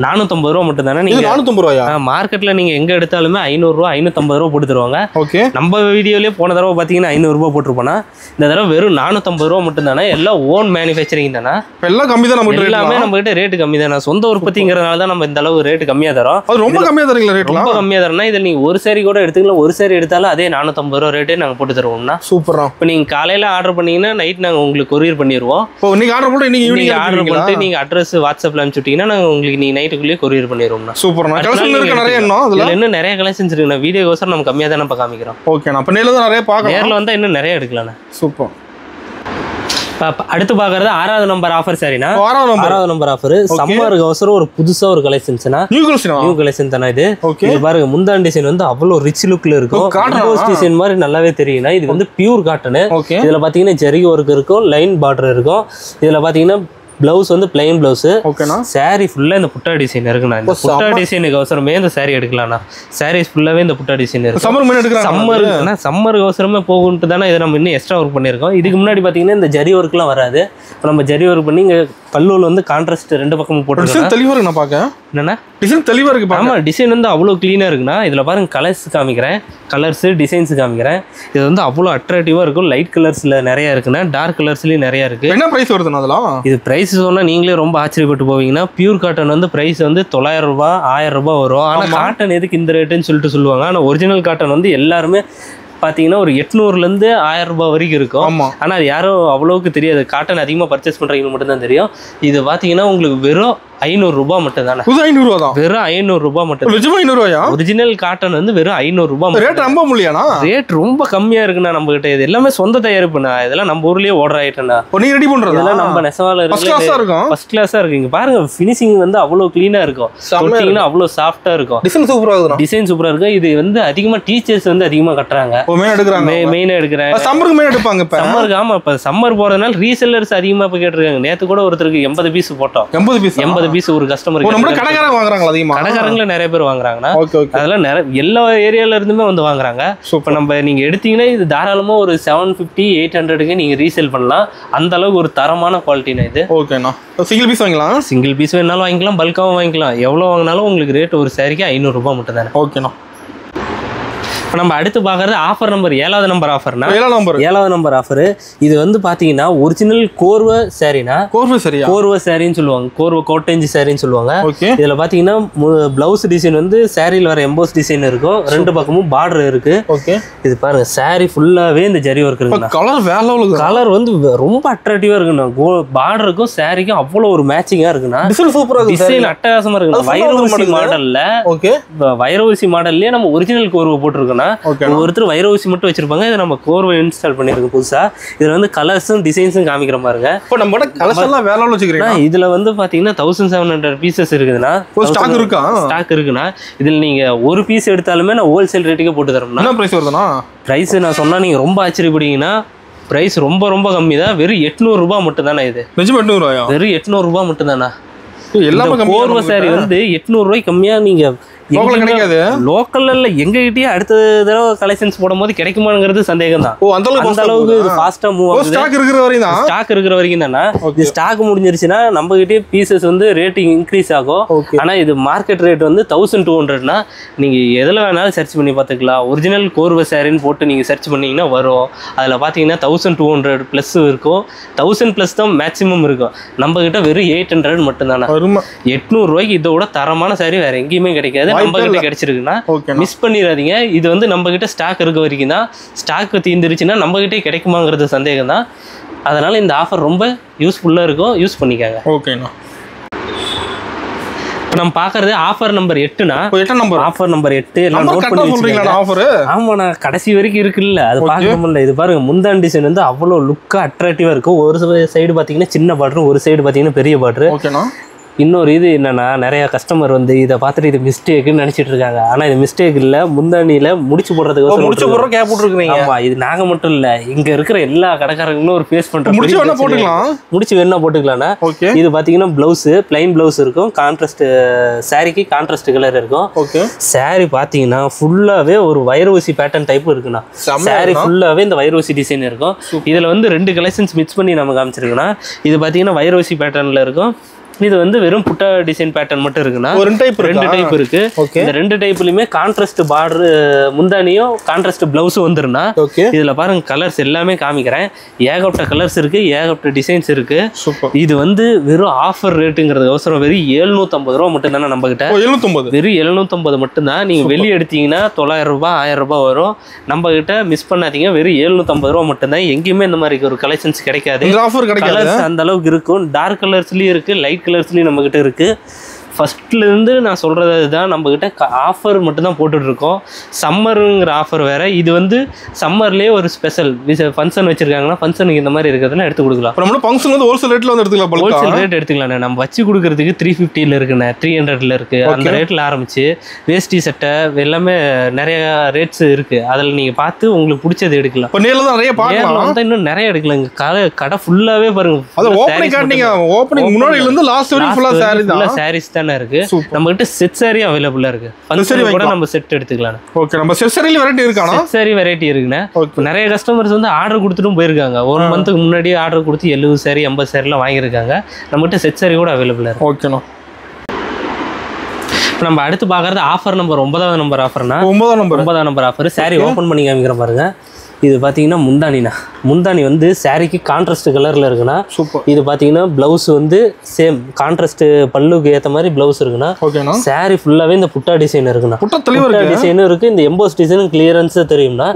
450 ரூபா மட்டும் தானே. நீங்க 450 ரூபாயா? மார்க்கெட்ல நீங்க எங்க எடுத்தாலுமே 500 ரூபா 550 ரூபா போட்டு தருவாங்க. ஓகே. நம்ம வீடியோலயே போன தடவை பாத்தீங்கன்னா 500 ரூபா போட்டுருப்போனா, இந்த தடவை வெறும் 450 ரூபா மட்டும் தானே. எல்லாம் ஓன் மேனுஃபேக்சரிங் தானே, எல்லாம் கம்மி தான். நம்ம எல்லாமே நம்ம கிட்ட ரேட் கம்மி தானே. சொந்த உற்பத்திங்கிறதுனால தான் நம்ம இந்த அளவு ரேட் கம்மியா தரோம். அது ரொம்ப கம்மியா தரீங்களா ரேட்? ரொம்ப கம்மியா தரேன்னா இதில் நீங்க ஒரு சாரி கூட எடுத்துக்கலாம். ஒரு சாரி எடுத்தாலும் அதே 450 ரூபா ரேட்டே நாங்க போட்டு தருவோம்னா. சூப்பரா. இப்போ நீங்க காலையில ஆர்டர் பண்ணீங்கன்னா நைட் நாங்க உங்களுக்கு கொரியர் பண்ணிடுவோம். இப்போ நீங்க ஆர்டர் போட்டு நீங்க ஈவினிங் ஆர்டர் பண்ணிட்டு நீங்க அட்ரஸ் வாட்ஸ்அப்ல அனுப்பிச்சுட்டீங்கன்னா நாங்க உங்களுக்கு நீங்க நைட்டுக்குள்ளேயே கொரியர் பண்ணிடுவோம்னா. சூப்பர்ண்ணா. கலெக்ஷன் இருக்கு நிறைய. இன்னும் நிறைய கலெக்ஷன்ஸ் இருக்குண்ணா. வீடியோக்கோசரம் நம்ம கம்மியா தானே காமிக்கிறோம். ஓகேண்ணா. அப்ப நேர்ல தான் நிறைய பார்க்கலாம். நேர்ல வந்தா இன்னும் நிறைய எடுக்கலாம்ண்ணா. சூப்பர். அடுத்து பாக்குறது 6வது நம்பர் ஆஃபர் சாரினா. 6வது நம்பர் ஆஃபர் சம்மருக்கு அவசரம் ஒரு புதுசா ஒரு கலெக்ஷன்ஸ்னா. நியூ கலெக்ஷன் தானே இது. இது பாருங்க, முந்தான டிசைன் வந்து அவ்வளவு ரிச் லுக்ல இருக்கும். எம்போஸ் டிசைன் மாதிரி நல்லாவே தெரியும்னா. இது வந்து பியூர் காட்டன். இதுல பாத்தீங்கன்னா ஜெரி ஒர்க் இருக்கும், லைன் பார்டர் இருக்கும். இதுல பாத்தீங்கன்னா பிளவுஸ் வந்து பிளைன் பிளவுஸ். ஓகேண்ணா. சாரி ஃபுல்லா இந்த புட்டா டிசைன் இருக்குண்ணா. இந்த புட்டா டிசைனுக்கு அவசரமே இந்த சாரி எடுக்கலாம்ண்ணா. சாரீஸ் ஃபுல்லாவே இந்த புட்டா டிசைன் இருக்கு. சம்மருக்கு அவசரமே போகுன்ட்டு தானே இதை நம்ம இன்னும் எக்ஸ்ட்ரா ஒர்க் பண்ணியிருக்கோம். இதுக்கு முன்னாடி பாத்தீங்கன்னா இந்த ஜரி ஒர்க்லாம் வராது. இப்போ நம்ம ஜரி ஒர்க் பண்ணி இங்க பல்லுல வந்து கான்ட்ராஸ்ட் ரெண்டு பக்கமும் போட்டுருக்கோம். தெளிவா இருக்கு. நான் பார்க்க என்னன்னா டிசைன் தெளிவா இருக்கு. ஆமா, டிசைன் வந்து அவ்வளவு கிளீனா இருக்குண்ணா. இதுல பாருங்க கலர்ஸ் காமிக்கிறேன், கலர்ஸ் டிசைன்ஸ் காமிக்கிறேன். இது வந்து அவ்வளவு அட்ராக்டிவா இருக்கும். லைட் கலர்ஸ்ல நிறைய இருக்குண்ணா, டார்க் கலர்ஸ்லயும் நிறைய இருக்கு. என்ன பிரைஸ் வருதுண்ணா அதெல்லாம்? இது பிரைஸ் சொன்னா நீங்களே ரொம்ப ஆச்சரியப்பட்டு போவீங்கன்னா. பியூர் காட்டன் வந்து பிரைஸ் வந்து 900 ரூபாய் 1000 ரூபாய் வரும். ஆனா காட்டன் எதுக்கு இந்த ரேட்டுன்னு சொல்லிட்டு சொல்லுவாங்க. ஆனா ஒரிஜினல் காட்டன் வந்து எல்லாருமே பாத்தீங்கன்னா ஒரு 800 1000 ரூபாய் வரைக்கும் இருக்கும். ஆனா அது யாரும் அவ்வளவுக்கு தெரியாது. காட்டன் அதிகமா பர்ச்சேஸ் பண்றவங்க மட்டும் தான் தெரியும். இது பாத்தீங்கன்னா உங்களுக்கு வெறும் 500 ரூபாய் மட்டும் தானே. 500 ரூபாய் தான். வெறும் 500 ரூபாய் மட்டும். 500 ரூபாயா? ஒரிஜினல் காட்டன் வந்து வெறும் 500 ரூபாய். ரேட் ரொம்ப முடியானா? ரேட் ரொம்ப கம்மியா இருக்குண்ணா நம்ம கிட்ட. இது எல்லாமே சொந்த தயாரிப்புண்ணா. இதெல்லாம் நம்ம ஊர்லயே ஆர்டர் ஆயிட்டேண்ணா. நீ ரெடி பண்றது இதெல்லாம் நம்ம நெசவால ஃபர்ஸ்ட் கிளாஸா இருக்கு. இங்க பாருங்க, ஃபினிஷிங் வந்து அவ்வளவு கிளீனா இருக்கும். தொட்டிங்கன்னா அவ்வளவு சாஃப்ட்டா இருக்கும். டிசைன் சூப்பரா இருக்கு. டிசைன் சூப்பரா இருக்கு. இது வந்து அதிகமா டீச்சர்ஸ் வந்து அதிகமா கட்டுறாங்க. மெயினா எடுக்கிறாங்க. சம்மருக்கு மெயின் எடுப்பாங்க. இப்ப சம்மருக்கு. ஆமா, இப்ப சம்மர் போறதுனால ரீசெல்லர்ஸ் அதிகமா இப்ப கேட்டிருக்காங்க. நேத்து கூட ஒருத்தருக்கு 80 பீஸ் போட்டோம். 80 பீஸ் ஒரு கஸ்டமர். கடைக்காரங்கள நிறைய பேர் வாங்குறாங்கன்னா. அதெல்லாம் நிறைய எல்லா ஏரியால இருந்துமே வந்து வாங்குறாங்க. இப்ப நம்ம நீங்க எடுத்தீங்கன்னா இது தாராளமா ஒரு 750 800க்கு நீங்க ரீசேல் பண்ணலாம். அந்த அளவுக்கு ஒரு தரமான குவாலிட்டினா இது. ஓகேண்ணா. சிங்கிள் பீஸ் வாங்கலாம். சிங்கிள் பீஸ் வேணாலும் வாங்கிக்கலாம், பல்காவும் வாங்கிக்கலாம். எவ்வளவு வாங்கினாலும் உங்களுக்கு ரேட் ஒரு சாரிக்கு 500 ரூபாய் மட்டும் தானே. ஓகேண்ணா. நம்ம அடுத்து பாக்குறது ஆஃபர் நம்பர் 7வது நம்பர் ஆஃபர்னா. 7வது நம்பர் ஆஃபர். இது வந்து பாத்தீங்கன்னா ஒரிஜினல் கோர்வை சாரினா. கோர்வை சாரின்னு சொல்லுவாங்க. கோர்வை கோட்டஞ்சி சாரின்னு சொல்லுவாங்க. இதுல பாத்தீங்கன்னா பிளவுஸ் டிசைன் வந்து சாரியில வர எம்போஸ் டிசைன் இருக்கும். ரெண்டு பக்கமும் பார்டர் இருக்கு. இது பாருங்க, சாரி ஃபுல்லாவே இந்த ஜரி ஒர்க் இருக்கு. கலர் வந்து ரொம்ப அட்ராக்டிவா இருக்குண்ணா. பார்டருக்கும் சாரிக்கும் அவ்வளவு ஒரு மேட்சிங்கா இருக்குண்ணா. டிசைன் அட்டகாசமா இருக்கு. வைரவசி மாடல்ல. வைரவசி மாடல்லயே நம்ம ஒரிஜினல் கோர்வை போட்டிருக்கோம். ஒருத்தர் வைர ஊசி மட்டும் வச்சிருப்பாங்க. இதை நம்ம கோர்வை இன்ஸ்டால் பண்ணிருக்கோம் புதுசா. இதுல வந்து கலர்ஸும் டிசைன்ஸும் காமிக்கிற பாருங்க. இப்போ நம்ம கலர்ஸ் எல்லாம் வேற லெவல்ல வச்சிருக்கீங்க. இதுல வந்து பாத்தீங்கன்னா 1700 பீசஸ் இருக்குதுன்னா. ஸ்டாக் இருக்கா? ஸ்டாக் இருக்குன்னா இதுல நீங்க ஒரு பீஸ் எடுத்தாலுமே நான் ஹோல்சேல் ரேட்டுக்கே போட்டு தரோம்னா. என்ன பிரைஸ் வருதுன்னா? பிரைஸ் நான் சொன்னா நீங்க ரொம்ப ஆச்சரியப்படுவீங்கன்னா. பிரைஸ் ரொம்ப ரொம்ப கம்மி தான். வெறும் 800 ரூபாய் மட்டும் தானே இது. நிஜமா 800 ரூபாயா? வெறும் 800 ரூபாய் மட்டும் தானே. எல்லாமே கோர்வை சாரி வந்து 800 ரூபாய் கம்மியா நீங்க லோக்கல்ல இல்ல எங்க கிட்டயே அடுத்த தடவை கலெக்ஷன்ஸ் போடும்போது கிடைக்குமாங்கிறது சந்தேகம் தான். அந்த அளவுக்கு இது ஃபாஸ்டா மூவ் ஆகுது. ஸ்டாக் இருக்கிற வரைக்கும் தான். ஸ்டாக் இருக்கிற வரைக்கும் தானா. இது ஸ்டாக் முடிஞ்சிருச்சுன்னா நம்ம கிட்டயே பீசஸ் வந்து ரேட்டிங் இன்க்ரீஸ் ஆகும். ஆனா இது மார்க்கெட் ரேட் வந்து 1200னா நீங்க எதுல வேணாலும் சர்ச் பண்ணி பாத்துக்கலாம். ஒரிஜினல் கோர்வை சாரின்னு போட்டு நீங்க சர்ச் பண்ணீங்கன்னா வரும். அதுல பாத்தீங்கன்னா 1200 பிளஸ் இருக்கும். 1000 பிளஸ் தான் மேக்ஸிமம் இருக்கும். நம்ம கிட்ட வெறும் 800 மட்டும் தானே. 800 ரூபாய்க்கு இதோட தரமான சாரி வேற எங்கேயுமே கிடைக்காது. நம்ம கிட்ட கிடைச்சிருக்குன்னா மிஸ் பண்ணிடாதீங்க. இது வந்து நம்ம கிட்ட ஸ்டாக் இருக்க வரைக்கும் தான். ஸ்டாக் தீர்ந்துருச்சுன்னா நம்ம கிட்டே கிடைக்குமாங்கிறது சந்தேகம் தான். அதனால இந்த ஆஃபர் ரொம்ப யூஸ்ஃபுல்லா இருக்கும். யூஸ் பண்ணிக்காங்க. ஓகேண்ணா. நம்ம பாக்குறது ஆஃபர் நம்பர் 8னா. ஆஃபர் நம்பர் 8 எல்லாம் நோட் பண்ணி வச்சிருக்கீங்க. ஆமாண்ணா, கடைசி வரைக்கும் இருக்குல்ல, அது பார்க்க முடியல. இது பாருங்க, முந்தான டிசைன் வந்து அவ்வளவு லுக்கா அட்ராக்டிவா இருக்கும். ஒரு சைடு பாத்தீங்கன்னா சின்ன பார்டர், ஒரு சைடு பாத்தீங்கன்னா பெரிய பார்டர். ஓகேண்ணா. இன்னொரு இது என்னன்னா, நிறைய கஸ்டமர் வந்து இதை பார்த்துட்டு இது மிஸ்டேக்குன்னு நினைச்சிட்டு இருக்காங்க. ஆனா இது மிஸ்டேக் இல்ல. முந்தானியில முடிச்சு போடுறதுக்கு ஆமா, இது நாங்க மட்டும் இல்ல, இங்க இருக்கிற எல்லா கடைக்காரங்களும் ஒரு ஃபேஸ் பண்றோம். முடிச்சு வேணா போட்டுக்கலாம்னா. இது பாத்தீங்கன்னா பிளவுஸ் பிளைன் பிளவுஸ் இருக்கும். கான்ட்ராஸ்ட் சாரிக்கு கான்ட்ராஸ்ட் கலர் இருக்கும். சாரி பாத்தீங்கன்னா ஃபுல்லாவே ஒரு வைரவசி பேட்டர்ன் டைப் இருக்குண்ணா. சாரி ஃபுல்லாவே இந்த வைரவசி டிசைன் இருக்கும். இதுல வந்து 2 கலெக்ஷன்ஸ் மிக்ஸ் பண்ணி நம்ம காமிச்சிருக்கோம்னா. இது பாத்தீங்கன்னா வைரவசி பேட்டர்ன்ல இருக்கும். இது வந்து வெறும் புட்டா டிசைன் பேட்டர்ன் மட்டும் இருக்குன்னா ரெண்டு டைப் இருக்கு. இந்த ரெண்டு டைப்லயுமே கான்ட்ராஸ்ட் பார்டர் முந்தானியும் கான்ட்ராஸ்ட் பிளவுஸும் வந்துருன்னா இதுல பாருங்க கலர்ஸ் எல்லாமே காமிக்கிறேன். ஏகப்பட்ட கலர்ஸ் இருக்கு, ஏகப்பட்ட டிசைன்ஸ் இருக்கு. இது வந்து வெறும் ஆஃபர் ரேட்டுங்கிறது அவசரம் வெறும் 750 ரூபா மட்டும் தானே நம்ம கிட்ட. வெறும் 750 மட்டும் தான். நீங்க வெளியே எடுத்தீங்கன்னா 900 ரூபாய் 1000 ரூபாய் வரும். நம்ம கிட்ட மிஸ் பண்ணாதீங்க, வெறும் 750 ரூபா மட்டும் தான். எங்கேயுமே இந்த மாதிரி ஒரு கலெக்ஷன்ஸ் கிடைக்காது. கலர்ஸ் அந்த அளவுக்கு இருக்கும். டார்க் கலர்ஸ்லயும் இருக்கு, லைட் கலர்ஸ்லயும் நம்ம கிட்ட இருக்கு. ஃபர்ஸ்ட்லேருந்து நான் சொல்கிறது தான், நம்மக்கிட்ட ஆஃபர் மட்டும்தான் போட்டுட்ருக்கோம். சம்மருங்கிற ஆஃபர் வேறு. இது வந்து சம்மர்லேயே ஒரு ஸ்பெஷல் ஃபங்க்ஷன் வச்சுருக்காங்கன்னா ஃபங்க்ஷனுக்கு இந்த மாதிரி இருக்கிறதுலாம் எடுத்து கொடுக்கலாம். நம்ம ஃபங்க்ஷன் வந்து ஹோல்சேல் ரேட்டில் வந்து எடுத்துக்கலாம். ஹோல்சேல் ரேட் எடுத்துக்கலாண்ணே. நம்ம வச்சு கொடுக்குறதுக்கு 350 இருக்குண்ணே, 300 இருக்குது. அந்த ரேட்டில் ஆரம்பிச்சு வேஷ்டி சட்டை எல்லாமே நிறைய ரேட்ஸ் இருக்குது. அதில் நீங்கள் பார்த்து உங்களுக்கு பிடிச்சது எடுக்கலாம். இப்போ நேரில் தான் நிறைய பார்க்கலாம். வந்து இன்னும் நிறைய எடுக்கலாம். இங்கே கடை ஃபுல்லாகவே பாருங்கள். ஓப்பனிங் முன்னாடியிலேருந்து லாஸ்ட் வரைக்கும் ஃபுல்லாக சாரீஸ் தான் இருக்கு. நம்ம கிட்ட செட் சாரி அவைலபிளா இருக்கு. கூட நம்ம செட் எடுத்துக்கலாம். ஓகே, நம்ம செட் சாரில வெரைட்டி இருக்கானா? செட் சாரி வெரைட்டி இருக்குண்ணே. நிறைய கஸ்டமர்ஸ் வந்து ஆர்டர் கொடுத்துட்டும் போயிருக்காங்க. 1 மந்த்துக்கு முன்னாடி ஆர்டர் கொடுத்து 70 சாரி 80 சாரிலாம் வாங்கியிருக்காங்க. நம்ம கிட்ட செட் சாரி கூட அவைலபிளா இருக்கு. ஓகேண்ணா. நம்ம அடுத்து பார்க்கறது ஆஃபர் நம்பர் 9வது நம்பர் ஆஃபர்னா 9வது நம்பர் ஆஃபர். சாரி ஓப்பன் பண்ணி காமிக்கிற பாருங்க. இது பார்த்தீங்கன்னா முந்தானி வந்து சாரிக்கு கான்ட்ராஸ்ட் கலரில் இருக்குன்னா இது பார்த்தீங்கன்னா ப்ளவுஸ் வந்து சேம் கான்ட்ராஸ்ட் பல்லுக்கு ஏற்ற மாதிரி ப்ளவுஸ் இருக்குன்னா சாரி ஃபுல்லாகவே இந்த புட்டா டிசைன் இருக்குண்ணா. புட்டா டிசைனும் இருக்குது. இந்த எம்போஸ் டிசைனும் கிளியரன்ஸாக தெரியும்னா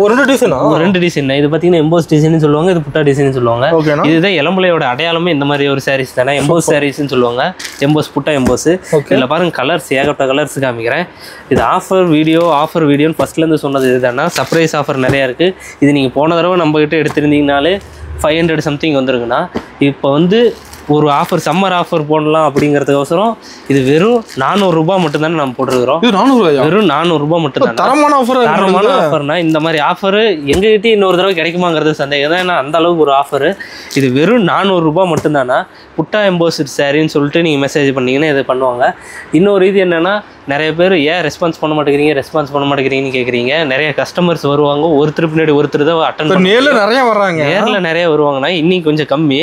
ரெண்டு டிசைன். இது பார்த்தீங்கன்னா எம்போஸ் டிசைன் சொல்லுவாங்க, இது புட்டா டிசைன் சொல்லுவாங்க. இதுதான் இளம்பலையோட அடையாளமே. இந்த மாதிரி ஒரு சாரீஸ் தானே எம்போஸ் சாரீஸ்ன்னு சொல்லுவாங்க. எம்போஸ் புட்டா எம்போஸ். இதில் பாருங்க கலர்ஸ் ஏகப்பட்ட கலர்ஸ் காமிக்கிறேன். இது ஆஃபர் வீடியோன்னு ஃபர்ஸ்ட்லேருந்து சொன்னது இதுதானா. சர்ப்ரைஸ் ஆஃபர் நிறையா இருக்குது. இது நீங்கள் போன தடவை நம்மகிட்ட எடுத்திருந்தீங்கனாலே 500 சம்திங் வந்துருக்குண்ணா. இப்போ வந்து ஒரு ஆஃபர் சம்மர் ஆஃபர் போடலாம் அப்படிங்கிறதுக்கோசரம் இது வெறும் 400 ரூபாய் மட்டும் தானே நம்ம போட்டுருக்கிறோம். வெறும் 400 ரூபாய் மட்டும் தான். தரமான ஆஃபர்னா இந்த மாதிரி ஆஃபர் எங்ககிட்ட இன்னொரு தடவை கிடைக்குமாங்கிறது சந்தேகம் தான். ஏன்னா அந்த அளவுக்கு ஒரு ஆஃபர். இது வெறும் 400 ரூபாய் மட்டும் தானா. புட்டா எம்போஸ்ட் சாரின்னு சொல்லிட்டு நீங்கள் மெசேஜ் பண்ணீங்கன்னா இது பண்ணுவாங்க. இன்னொரு இது என்னென்னா, நிறைய பேர் ஏன் ரெஸ்பான்ஸ் பண்ண மாட்டேங்கிறீங்கன்னு கேட்குறீங்க. நிறைய கஸ்டமர்ஸ் வருவாங்க, ஒருத்தர் பின்னாடி ஒருத்தர் தான் அட்டன் பண்ணி நேரில் நிறைய வருவாங்கன்னா இன்னைக்கு கொஞ்சம் கம்மி.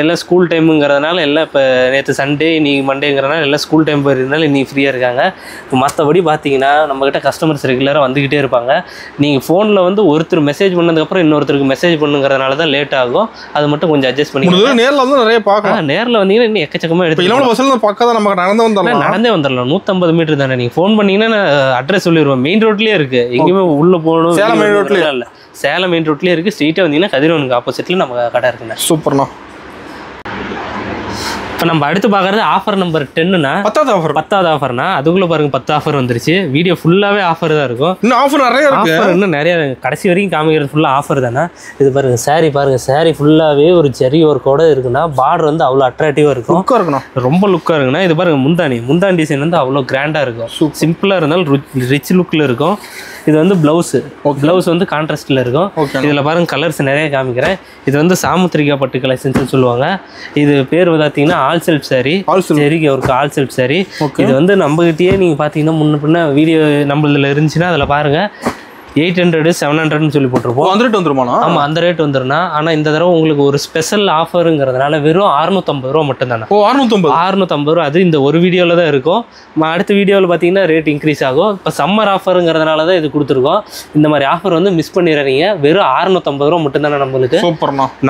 எல்லாம் ஸ்கூல் டைமுங்கிறதுனால எல்லாம் இப்போ நேற்று சண்டே இன்னைக்கு மண்டேங்கிறதுனால எல்லாம் ஸ்கூல் டைம் போயிருந்தாலும் இன்னைக்கு ஃப்ரீயாக இருக்காங்க. இப்போ மற்றபடி பார்த்தீங்கன்னா நம்மகிட்ட கஸ்டமர்ஸ் ரெகுலராக வந்துக்கிட்டே இருப்பாங்க. நீங்கள் ஃபோனில் வந்து ஒருத்தர் மெசேஜ் பண்ணதுக்கப்புறம் இன்னொருத்தருக்கு மெசேஜ் பண்ணுங்கிறதுனால தான் லேட் ஆகும். அது மட்டும் கொஞ்சம் அட்ஜஸ்ட் பண்ணி நேரில் வந்து நிறைய பார்க்கலாம். நேரில் வந்தீங்கன்னா இன்னும் எக்கச்சக்கமாக நடந்தே வந்துடலாம். 150 மீட்டர் தானே. நீங்கள் ஃபோன் பண்ணீங்கன்னா அட்ரஸ் சொல்லிடுவோம். மெயின் ரோட்லேயே இருக்குது. எங்கேயுமே உள்ளே போகணும். சேலம் மெயின் ரோட்லேயே இருக்குது. ஸ்ட்ரெயிட்டாக வந்தீங்கன்னா கதிரவனுக்கு ஆப்போசிட்டில் நம்ம கடை இருக்குண்ணா. சூப்பர்ண்ணா. இப்போ நம்ம அடுத்து பார்க்குறது ஆஃபர் நம்பர் 10னா 10வது ஆஃபர்னா அதுக்குள்ளே பாருங்க 10 ஆஃபர் வந்துருச்சு. வீடியோ ஃபுல்லாகவே ஆஃபர் தான் இருக்கும். இன்னும் ஆஃபர் நிறைய கடைசி வரைக்கும் காமிக்கிறது ஃபுல்லாக ஆஃபர் தானே. இது பாருங்க சாரி ஃபுல்லாகவே ஒரு ஜெரி ஒர்க்கோட இருக்குன்னா பார்டர் வந்து அவ்வளோ அட்ராக்டிவாக இருக்கும். ரொம்ப லுக்காக இருக்குன்னா. இது பாருங்க முந்தானி டிசைன் வந்து அவ்வளோ கிராண்டாக இருக்கும். சிம்பிளாக இருந்தாலும் ரிச் லுக்கில் இருக்கும். இது வந்து ப்ளவுஸ் வந்து கான்ட்ராஸ்டில் இருக்கும். இதில் பாருங்க கலர்ஸ் நிறைய காமிக்கிறேன். இது வந்து சாமுத்திரிகா பட்டு கலெக்ஷன்ஸ் சொல்லுவாங்க. இது பேர் பார்த்தீங்கன்னா ஆல் செல்ஃப் சாரி. சரிங்க, ஒரு ஆல் செல்ஃப் சாரி. இது வந்து நம்மகிட்டயே நீங்கள் பார்த்தீங்கன்னா முன்ன பின்ன வீடியோ நம்மளதில் இருந்துச்சுன்னா அதில் பாருங்கள் 800 700 சொல்லி போட்டிருப்போம். அந்த ரேட் வந்துருமா? ஆமாம், அந்த ரேட் வந்துருன்னா. ஆனால் இந்த தடவை உங்களுக்கு ஒரு ஸ்பெஷல் ஆஃபருங்கிறதுனால வெறும் 650 ரூபா மட்டும் தானே. 650 ரூபா. அது இந்த ஒரு வீடியோவில் தான் இருக்கும். அடுத்த வீடியோவில் பார்த்தீங்கன்னா ரேட் இன்க்ரீஸ் ஆகும். இப்போ சம்மர் ஆஃபருங்கிறதுனால தான் இது கொடுத்துருக்கோம். இந்த மாதிரி ஆஃபர் வந்து மிஸ் பண்ணிடுறீங்க. வெறும் 650 ரூபா மட்டும் தானே நம்மளுக்கு.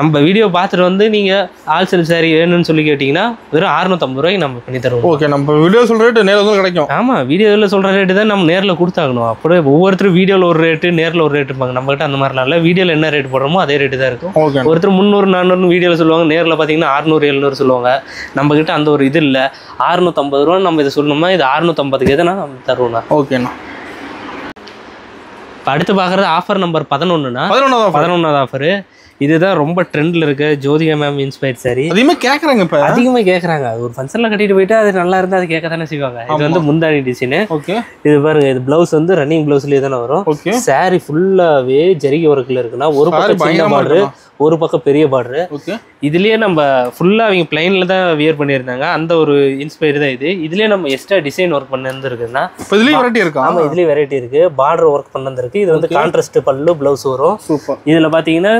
நம்ம வீடியோ பார்த்துட்டு வந்து நீங்கள் ஆல் செல்ஃப் சாரி வேணும்னு சொல்லி கேட்டிங்கன்னா வெறும் 650 ரூபாய்க்கு நம்ம பண்ணி தருவோம். ஓகே, நம்ம வீடியோ சொல்கிற ரேட்டு நேரில் தான் கிடைக்கும். ஆமாம், வீடியோவில் சொல்கிற ரேட்டு தான் நம்ம நேரில் கொடுத்தாகணும். அப்படியே ஒவ்வொருத்தரும் வீடியோவில் ஒரு ரேட்டு நேரில் ஒரு ரேட் இருப்பாங்க. நம்மகிட்ட அந்த மாதிரிலாம் இல்லை. வீடியோவில் என்ன ரேட் போடுறோமோ அதே ரேட்டு தான் இருக்கும். ஒருத்தர் 300 400 வீடியோவில் சொல்லுவாங்க, நேரில் பார்த்தீங்கன்னா 600 700 சொல்லுவாங்க. நம்மகிட்ட அந்த ஒரு இது இல்லை. 650 ரூபா நம்ம இதை சொல்லணும்னா இது 650க்கு எதுனா நம்ம தருவோம்ண்ணா. ஓகேண்ணா. இப்போ அடுத்து பார்க்குறது ஆஃபர் நம்பர் 11னா 11வது ஆஃபரு. இதுதான் ரொம்ப ட்ரெண்டில் இருக்கு. ஜோதிகா மேம் இன்ஸ்பயர் சாரி அதிகமாக கேட்குறாங்க. ஒரு ஃபங்க்ஷனில் கட்டிட்டு போயிட்டு அது நல்லா இருந்தால் அது கேட்க தானே செய்வாங்க. இது வந்து முந்தானி டிசைனு. இது பாருங்க, இது ப்ளவுஸ் வந்து ரன்னிங் ப்ளவுஸ்லேயே தானே வரும். சாரி ஃபுல்லாகவே ஜரிகை ஒர்க்கில் இருக்குன்னா ஒரு பக்கம் சின்ன பார்டரு, ஒரு பக்கம் பெரிய பார்டரு. இதுலேயே நம்ம ஃபுல்லாக அவங்க பிளைனில் தான் வியர் பண்ணியிருந்தாங்க. அந்த ஒரு இன்ஸ்பயர் தான் இது. இதுலேயே நம்ம எக்ஸ்ட்ரா டிசைன் ஒர்க் பண்ணிருந்துருக்குன்னா ஆமாம், இதுலேயே வெரைட்டி இருக்குது. பார்டர் ஒர்க் பண்ணிருந்துருக்கு. இது வந்து கான்ட்ராஸ்ட் பல்லு ப்ளவுஸ் வரும். இதில் பார்த்தீங்கன்னா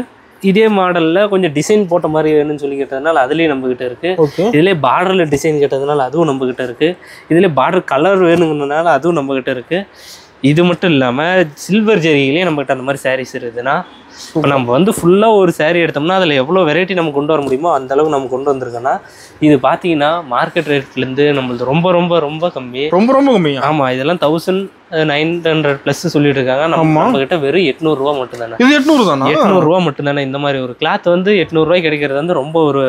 இதே மாடல்ல கொஞ்சம் டிசைன் போட்ட மாதிரி வேணும்னு சொல்லி கேட்டதுனால அதுலயும் நம்ம கிட்ட இருக்கு. இதுலயே பார்டர்ல டிசைன் கேட்டதுனால அதுவும் நம்ம கிட்ட இருக்கு. இதுலயே பார்டர் கலர் வேணுங்கிறதுனால அதுவும் நம்ம கிட்ட இருக்கு. இது மட்டும் இல்லாம சில்வர் ஜெரியிலேயே நம்ம கிட்ட அந்த மாதிரி சாரீஸ் இருக்குதுன்னா இப்போ நம்ம வந்து ஃபுல்லாக ஒரு சாரீ எடுத்தோம்னா அதில் எவ்வளோ வெரைட்டி நம்ம கொண்டு வர முடியுமோ அந்த அளவுக்கு நம்ம கொண்டு வந்திருக்கோன்னா இது பார்த்தீங்கன்னா மார்க்கெட் ரேட்லேருந்து நம்மளது ரொம்ப ரொம்ப ரொம்ப கம்மி. ரொம்ப ரொம்ப கம்மி. ஆமாம், இதெல்லாம் 1900+ சொல்லிட்டு இருக்காங்க. நம்ம கிட்ட வெறும் 800 ரூபா மட்டும் தானே. இது 800 தானே? 800 ரூபா மட்டும் தானே. இந்த மாதிரி ஒரு கிளாத் வந்து 800 ரூபாய்க்கு கிடைக்கிறது வந்து ரொம்ப ஒரு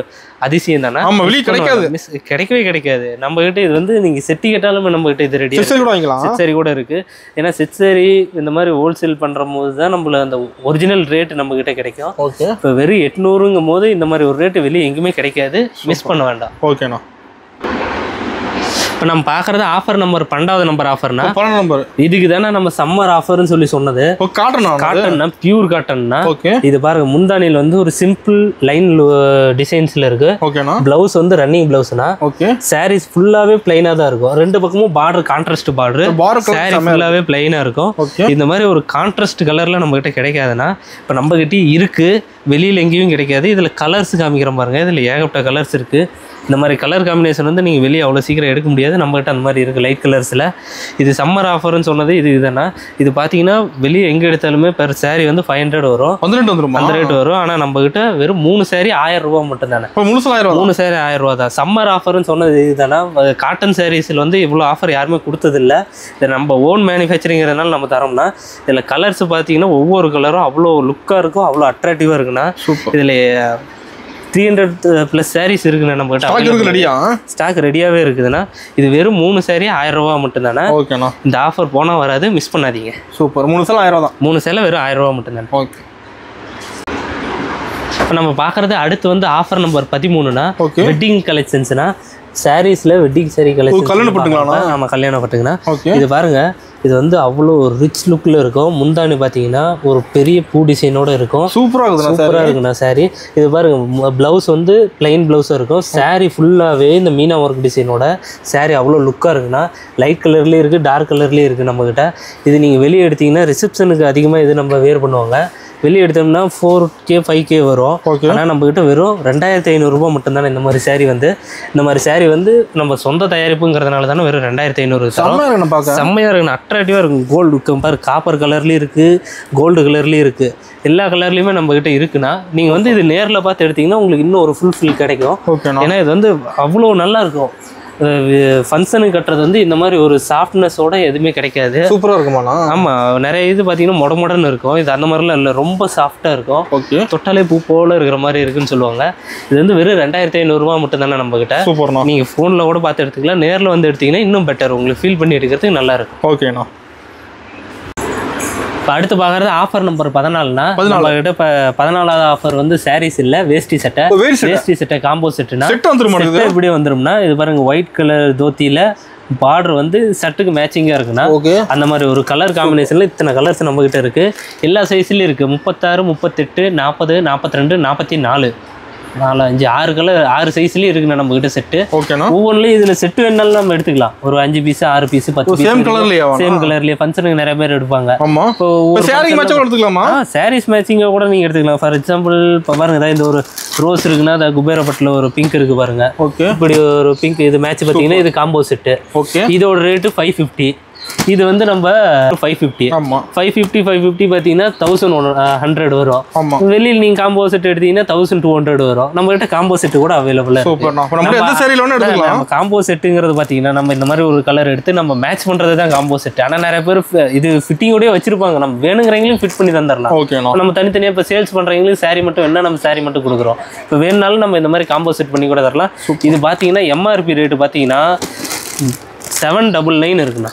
அதிசயம் தானே. ஆமா, வெளியே கிடைக்காது, கிடைக்கவே கிடைக்காது. நம்ம கிட்ட இது வந்து நீங்க செட்டி கேட்டாலும் நம்ம கிட்ட இது ரெடி செட் சாரி கூட இருக்கு. ஏன்னா செட் சாரி இந்த மாதிரி ஹோல்சேல் பண்ற போது தான் நம்மள அந்த ஒரிஜினல் ரேட் நம்ம கிட்ட கிடைக்கும். இப்போ வெறும் 800ங்கும் போது இந்த மாதிரி ஒரு ரேட் வெளியே எங்கேயுமே கிடைக்காது. மிஸ் பண்ண வேண்டாம். ஓகேண்ணா. இப்போ நம்ம பார்க்குறது ஆஃபர் நம்பர் 12வது நம்பர் ஆஃபர்னா நம்பர் இதுக்கு தானே நம்ம சம்மர் ஆஃபர்னு சொல்லி சொன்னது. காட்டன்னா பியூர் காட்டன்னா இது பாருங்க. முந்தானியில் வந்து ஒரு சிம்பிள் லைன் டிசைன்ஸ்ல இருக்கு. பிளவுஸ் வந்து ரன்னிங் பிளவுஸ்னா சாரீஸ் ஃபுல்லாவே பிளைனா தான் இருக்கும். ரெண்டு பக்கமும் பார்டர் கான்ட்ராஸ்ட் பார்டர். சாரீ ஃபுல்லாவே பிளைனா இருக்கும். இந்த மாதிரி ஒரு கான்ட்ராஸ்ட் கலர்ல நம்ம கிட்ட கிடைக்காதுன்னா இப்போ நம்ம கிட்ட இருக்கு. வெளியில எங்கேயும் கிடைக்காது. இதுல கலர்ஸ் காமிக்கிற பாருங்க. இதுல ஏகப்பட்ட கலர்ஸ் இருக்கு. இந்த மாதிரி கலர் காம்பினேஷன் வந்து நீங்கள் வெளியே அவ்வளோ சீக்கிரம் எடுக்க முடியாது. நம்மகிட்ட அந்த மாதிரி இருக்குது லைட் கலர்ஸில். இது சம்மர் ஆஃபர்னு சொன்னது இது இதுதானா. இது பார்த்தீங்கன்னா வெளியே எங்கே எடுத்தாலுமே பெர் சாரீ வந்து 500 வரும். அந்த ரேட் வரும். ஆனால் நம்மகிட்ட வெறும் 3 சாரீ 1000 ரூபா மட்டும் தானே. 3 சாரீ 1000 ரூபா தான். சம்மர் ஆஃபர்னு சொன்னது இதுதானா. காட்டன் சாரீஸில் வந்து இவ்வளோ ஆஃபர் யாருமே கொடுத்ததில்ல. இது நம்ம ஓன் மேனுஃபேக்சரிங்கிறதுனால நம்ம தரோம்னா இதில் கலர்ஸ் பார்த்தீங்கன்னா ஒவ்வொரு கலரும் அவ்வளோ லுக்காக இருக்கும், அவ்வளோ அட்ராக்டிவாக இருக்குன்னா. இதில் 300+ சாரீஸ் இருக்குண்ணா நம்ம கிட்ட. ஸ்டாக் ரெடியாவே இருக்குதுன்னா இது வெறும் 3 சாரீ 1000 ரூபா மட்டும் தானே. இந்த ஆஃபர் போனா வராது, மிஸ் பண்ணாதீங்க. சூப்பர். 3 சேலை 1000 தான். 3 சேலை வெறும் 1000 ரூபா மட்டும் தானே. ஓகே. இப்போ நம்ம பார்க்குறது அடுத்து வந்து ஆஃபர் நம்பர் 13னா வெட்டிங் கலெக்ஷன்ஸ்னா சாரீஸ்ல வெட்டிங் சாரீ கலெக்ஷன். கல்யாணம் பட்டுங்கண்ணா. இது பாருங்க. இது வந்து அவ்வளோ ரிச் லுக்கில் இருக்கும். முந்தானி பார்த்தீங்கன்னா ஒரு பெரிய பூ டிசைனோடு இருக்கும். சூப்பராக இருக்குண்ணா சாரீ. இது பாருங்க. ப்ளவுஸ் வந்து பிளைன் ப்ளவுஸாக இருக்கும். சாரீ ஃபுல்லாகவே இந்த மீனா ஒர்க் டிசைனோட சாரீ அவ்வளோ லுக்காக இருக்குண்ணா. லைட் கலர்லேயும் இருக்குது, டார்க் கலர்லேயும் இருக்குது நம்மக்கிட்ட. இது நீங்கள் வெளியே எடுத்தீங்கன்னா ரிசப்ஷனுக்கு அதிகமாக இது நம்ம வேர் பண்ணுவாங்க. வெளியே எடுத்தோம்னா 4K 5K வரும். ஆனால் நம்மக்கிட்ட வெறும் 2500 ரூபா மட்டும்தானே. இந்த மாதிரி சாரீ வந்து வந்து நம்ம சொந்த தயாரிப்புங்கிறதுனால தானே வெறும் 2500. செம்மையாக இருக்குண்ணா. அட்ராக்டிவாக இருக்கும். கோல்டு பாரு, காப்பர் கலர்லேயும் இருக்குது, கோல்டு கலர்லேயும் இருக்குது. எல்லா கலர்லேயுமே நம்மக்கிட்ட இருக்குன்னா நீங்கள் வந்து இது நேரில் பார்த்து எடுத்திங்கன்னா உங்களுக்கு இன்னும் ஒரு ஃபுல் கிடைக்கும். ஏன்னா இது வந்து அவ்வளோ நல்லா இருக்கும். ஃபங்க்ஷனுக்கு கட்டுறது வந்து இந்த மாதிரி ஒரு சாஃப்ட்னஸோட எதுவுமே கிடைக்காது. சூப்பராக இருக்குமாண்ணா. ஆமாம், நிறைய இது பார்த்தீங்கன்னா மொடன்னு இருக்கும். இது அந்த மாதிரிலாம் இல்லை, ரொம்ப சாஃப்டாக இருக்கும். தொட்டாலே பூ போல இருக்கிற மாதிரி இருக்குன்னு சொல்லுவாங்க. இது வந்து வெறும் 2500 ரூபா மட்டும் தானே நம்மகிட்ட. சூப்பர்ண்ணா. நீங்கள் ஃபோனில் கூட பார்த்து எடுத்துக்கலாம். நேரில் வந்து எடுத்திங்கன்னா இன்னும் பெட்டர், உங்களுக்கு ஃபீல் பண்ணி எடுக்கிறதுக்கு நல்லா இருக்கும். ஓகேண்ணா. இப்போ அடுத்து பார்க்குறது ஆஃபர் நம்பர் 14னா நம்மகிட்ட இப்போ 14வது ஆஃபர் வந்து சாரீஸ் இல்லை, வேஷ்டி சட்டை காம்போ செட்டுனா இப்படியே வந்துடும்னா. இது பாருங்க, ஒயிட் கலர் தோத்தியில் பார்டர் வந்து சட்டுக்கு மேட்சிங்காக இருக்குன்னா அந்த மாதிரி ஒரு கலர் காம்பினேஷனில் இத்தனை கலர்ஸ் நம்மகிட்ட இருக்குது. எல்லா சைஸ்லேயும் இருக்குது. 36, 38, 40, 42, 44, 4, 5, 6 கலர் 6 சைஸ்லயும் இருக்குண்ணா நம்ம கிட்ட செட்டு. ஒவ்வொன்றுலயும் இதுல செட்டு வேணாலும் நம்ம எடுத்துக்கலாம். ஒரு 5 பீஸ் 6 பீஸ் 10 பீஸ் சேம் கலர்லயே ஃபங்க்ஷனுக்கு நிறைய பேர் எடுப்பாங்க. சாரீஸ் மேட்சிங்கா கூட நீங்க எடுத்துக்கலாம். ஃபார் எக்ஸாம்பிள் இப்போ பாருங்க, இந்த ஒரு ரோஸ் இருக்குன்னா அது குபேரப்பட்டில் ஒரு பிங்க் இருக்கு பாருங்க. இப்படி ஒரு பிங்க் இது மேட்ச் பார்த்தீங்கன்னா இது காம்போ செட்டு. இதோட ரேட்டு 550. இது வந்து நம்ம 550 பார்த்தீங்கன்னா 1100 வரும். வெளியில் நீங்க காம்போ செட் எடுத்தீங்கன்னா 1200 வரும். நம்ம கிட்ட காம்போ செட் கூட அவைலபிள். காம்போ செட்டுங்கிறது பார்த்தீங்கன்னா நம்ம இந்த மாதிரி ஒரு கலர் எடுத்து நம்ம மேட்ச் பண்றது தான் காம்போ செட். ஆனால் நிறைய பேர் இது ஃபிட்டிங்கோடய வச்சிருப்பாங்க. நம்ம வேணுங்கிறவங்களும் ஃபிட் பண்ணி தந்துடலாம். நம்ம தனித்தனியாக இப்போ சேல்ஸ் பண்றவங்களுக்கு சாரி மட்டும் வேணா நம்ம சாரி மட்டும் கொடுக்குறோம். இப்போ வேணுனாலும் நம்ம இந்த மாதிரி காம்போ செட் பண்ணி கூட தரலாம். இது பார்த்தீங்கன்னா MRP ரேட்டு பார்த்தீங்கன்னா 799 இருக்குண்ணா.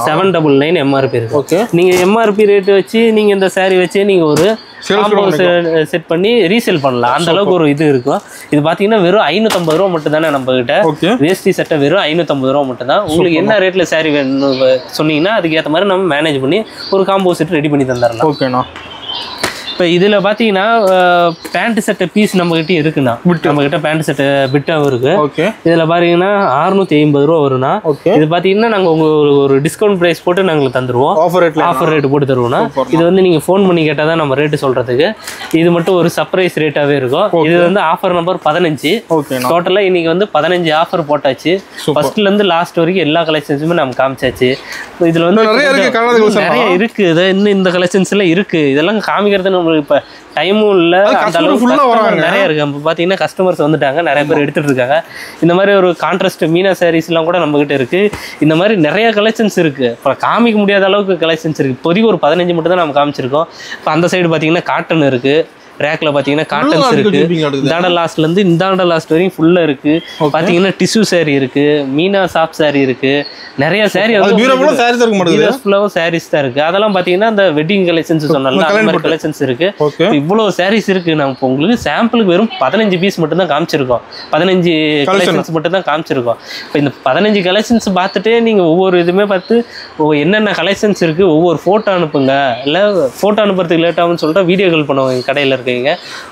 799 MRP இருக்கு. நீங்க MRP ரேட் வச்சு நீங்க இந்த சாரி வச்சு நீங்க ஒரு செட் பண்ணி ரீசேல் பண்ணலாம். அந்த அளவுக்கு ஒரு இது இருக்கும். இது பாத்தீங்கன்னா வெறும் 550 ரூபா மட்டும் தானே நம்ம கிட்ட. வேஷ்டி சட்டை வெறும் 550 ரூபா மட்டும் தான். உங்களுக்கு என்ன ரேட்ல சாரி வேணும் சொன்னீங்கன்னா அதுக்கு ஏற்ற மாதிரி நம்ம மேனேஜ் பண்ணி ஒரு காம்போ செட் ரெடி பண்ணி தந்துடலாம். ஓகேண்ணா. இப்போ இதில் பார்த்தீங்கன்னா பேண்ட் சட்டை பீஸ் நம்மகிட்ட இருக்குண்ணா. நம்மகிட்ட பேண்ட் சட்டை பிட்டாகவும் இருக்கு. இதில் பார்த்தீங்கன்னா 650 ரூபா வரும்னா. இது பார்த்தீங்கன்னா நாங்கள் உங்களுக்கு ஒரு டிஸ்கவுண்ட் ப்ரைஸ் போட்டு நாங்கள் தந்துடுவோம். ஆஃபர் ரேட் போட்டு தருவோம்னா. இது வந்து நீங்கள் ஃபோன் பண்ணி கேட்டால் தான் நம்ம ரேட்டு சொல்கிறதுக்கு. இது மட்டும் ஒரு சர்ப்ரைஸ் ரேட்டாகவே இருக்கும். இது வந்து ஆஃபர் நம்பர் 15. டோட்டலாக இன்னைக்கு வந்து 15 ஆஃபர் போட்டாச்சு. ஃபர்ஸ்ட்லேருந்து லாஸ்ட் வரைக்கும் எல்லா கலெக்ஷன்ஸுமே நம்ம காமிச்சாச்சு. இதில் வந்து நிறைய இருக்கு. இன்னும் இந்த கலெக்ஷன்ஸ்ல இருக்கு. இதெல்லாம் காமிக்கிறது நம்மளுக்கு இப்போ டைமும் இல்லை, அந்த அளவுக்கு நிறைய இருக்கு. இப்போ பார்த்தீங்கன்னா கஸ்டமர்ஸ் வந்துட்டாங்க, நிறைய பேர் எடுத்துட்டு இருக்காங்க. இந்த மாதிரி ஒரு கான்ட்ராஸ்ட் மீனா சாரீஸ்லாம் கூட நம்ம கிட்ட இருக்கு. இந்த மாதிரி நிறைய கலெக்ஷன்ஸ் இருக்கு. இப்போ காமிக்க முடியாத அளவுக்கு கலெக்ஷன்ஸ் இருக்கு. இப்போதைக்கு ஒரு 15 மட்டும் தான் நம்ம காமிச்சிருக்கோம். இப்போ அந்த சைடு பார்த்தீங்கன்னா காட்டன் இருக்கு. ரேக்ல பாத்தீங்கன்னா காட்டன்ஸ் இருக்கு. இந்தாண்ட லாஸ்ட்ல இருந்து இந்தாண்ட லாஸ்ட் வரைக்கும் ஃபுல்லா இருக்கு. பாத்தீங்கன்னா டிஷ்யூ சாரி இருக்கு, மீனா சாஃப்ட் சாரி இருக்கு, நிறைய சாரி சாரீஸ் தான் இருக்கு. அதெல்லாம் பாத்தீங்கன்னா அந்த வெட்டிங் கலெக்ஷன்ஸ் சொன்னால அந்த மாதிரி கலெக்ஷன்ஸ் இருக்கு. இவ்வளவு சாரீஸ் இருக்கு. நம்ம உங்களுக்கு சாம்பிளுக்கு வெறும் 15 பீஸ் மட்டும் தான் காமிச்சிருக்கோம். 15 கலெக்ஷன்ஸ் மட்டும் தான் காமிச்சிருக்கோம். இப்போ இந்த 15 கலெக்ஷன்ஸ் பார்த்துட்டு நீங்க ஒவ்வொரு இதுவுமே பார்த்து என்னென்ன கலெக்ஷன்ஸ் இருக்கு ஒவ்வொரு போட்டோ அனுப்புங்க. இல்ல போட்டோ அனுப்புறதுக்கு லேட் ஆகும்னு சொல்லிட்டு வீடியோ கால் பண்ணுவாங்க. கடையில இருக்கு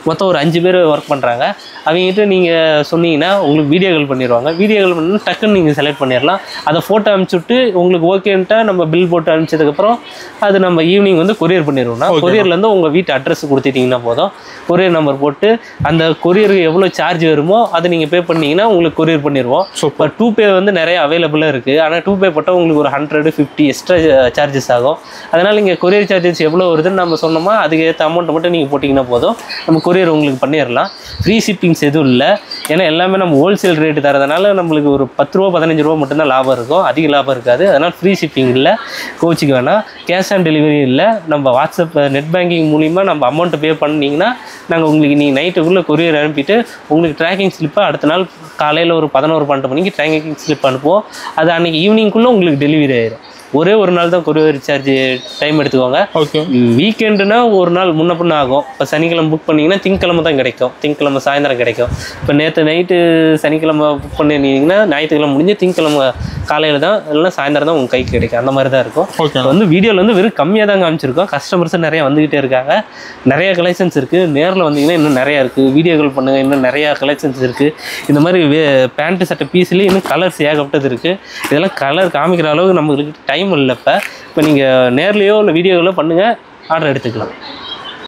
மொத்தம் ஒரு 5 பேர் ஒர்க் பண்றாங்க. அவங்ககிட்ட நீங்க சொன்னீங்கன்னா உங்களுக்கு வீடியோ கால் பண்ணிடுவாங்க. வீடியோ கால் பண்ணி டக்குன்னு நீங்க செலக்ட் பண்ணிடலாம். அதை போட்டோ அனுப்பிச்சுட்டு உங்களுக்கு ஓகேன்ட்டா நம்ம பில் போட்டு அனுப்பிச்சதுக்கப்புறம் அது நம்ம ஈவினிங் வந்து கொரியர் பண்ணிடுவோம்னா கொரியர்லேருந்து உங்கள் வீட்டு அட்ரஸ் கொடுத்துட்டிங்கன்னா போதும். கொரியர் நம்பர் போட்டு அந்த கொரியருக்கு எவ்வளோ சார்ஜ் வருமோ அதை நீங்கள் பே பண்ணிங்கன்னா உங்களுக்கு கொரியர் பண்ணிடுவோம். இப்போ 2Pay வந்து நிறைய அவைலபிளாக இருக்குது. ஆனால் 2Pay போட்டால் உங்களுக்கு ஒரு 150 எக்ஸ்ட்ரா சார்ஜஸ் ஆகும். அதனால் நீங்கள் கொரியர் சார்ஜஸ் எவ்வளோ வருதுன்னு நம்ம சொன்னோமா அதுக்கு ஏற்ற அமௌண்ட்டை மட்டும் நீங்கள் போட்டிங்கன்னா போதும், நம்ம கொரியர் உங்களுக்கு பண்ணிடலாம். ஃப்ரீ ஷிப்பிங்ஸ் எதுவும் இல்லை. ஏன்னா எல்லாமே நம்ம ஹோல்சேல் ரேட்டு தரதுனால நம்மளுக்கு ஒரு 10 ரூபா 15 ரூபா மட்டும்தான் லாபம் இருக்கும், அதிக லாபம் இருக்காது. அதனால் ஃப்ரீ ஷிப்பிங் இல்லை, கோச்சிக்கு வேணாம். கேஷ் ஆன் டெலிவரி இல்லை. நம்ம வாட்ஸ்அப் நெட் பேங்கிங் மூலிமா நம்ம அமௌண்ட்டு பே பண்ணிங்கன்னா நாங்கள் உங்களுக்கு நீங்கள் நைட்டுக்குள்ளே கொரியர் அனுப்பிட்டு உங்களுக்கு ட்ராக்கிங் ஸ்லிப்பை அடுத்த நாள் காலையில் ஒரு 11-12 மணிக்கு ட்ராக்கிங் ஸ்லிப் அனுப்புவோம். அது அன்றைக்கி ஈவினிங்குள்ளே உங்களுக்கு டெலிவரி ஆயிடும். ஒரே ஒரு நாள் தான் கொரியர் சார்ஜ் டைம் எடுத்துக்கோங்க. வீக்கெண்டுனா ஒரு நாள் முன்ன பின்ன ஆகும். இப்போ சனிக்கிழமை புக் பண்ணிங்கன்னா திங்கக்கிழமை தான் கிடைக்கும், திங்கக்கிழமை சாயந்தரம் கிடைக்கும். இப்போ நேற்று நைட்டு சனிக்கிழமை புக் பண்ணியிருந்தீங்கன்னா ஞாயிற்றுக்கிழமை முடிஞ்சு திங்கக்கிழமை காலையில் தான் இல்லைன்னா சாயந்தரம் தான் உங்கள் கைக்கு கிடைக்கும். அந்த மாதிரி தான் இருக்கும். வந்து வீடியோவில் வந்து வெறும் கம்மியாக தான் காமிச்சிருக்கோம். கஸ்டமர்ஸும் நிறையா வந்துக்கிட்டே இருக்காங்க. நிறைய கலெக்ஷன்ஸ் இருக்குது. நேரில் வந்தீங்கன்னா இன்னும் நிறையா இருக்குது. வீடியோ கால் பண்ணுங்கள், இன்னும் நிறையா கலெக்ஷன்ஸ் இருக்குது. இந்த மாதிரி பேண்ட்டு சட்டை பீஸ்லேயே இன்னும் கலர்ஸ் ஏகப்பட்டது இருக்குது. இதெல்லாம் கலர் காமிக்கிற அளவுக்கு நம்மளுக்கு டைம் இல்லை. இப்போ நீங்கள் நேர்லேயோ இல்லை வீடியோவிலோ பண்ணுங்கள், ஆர்டர் எடுத்துக்கலாம்.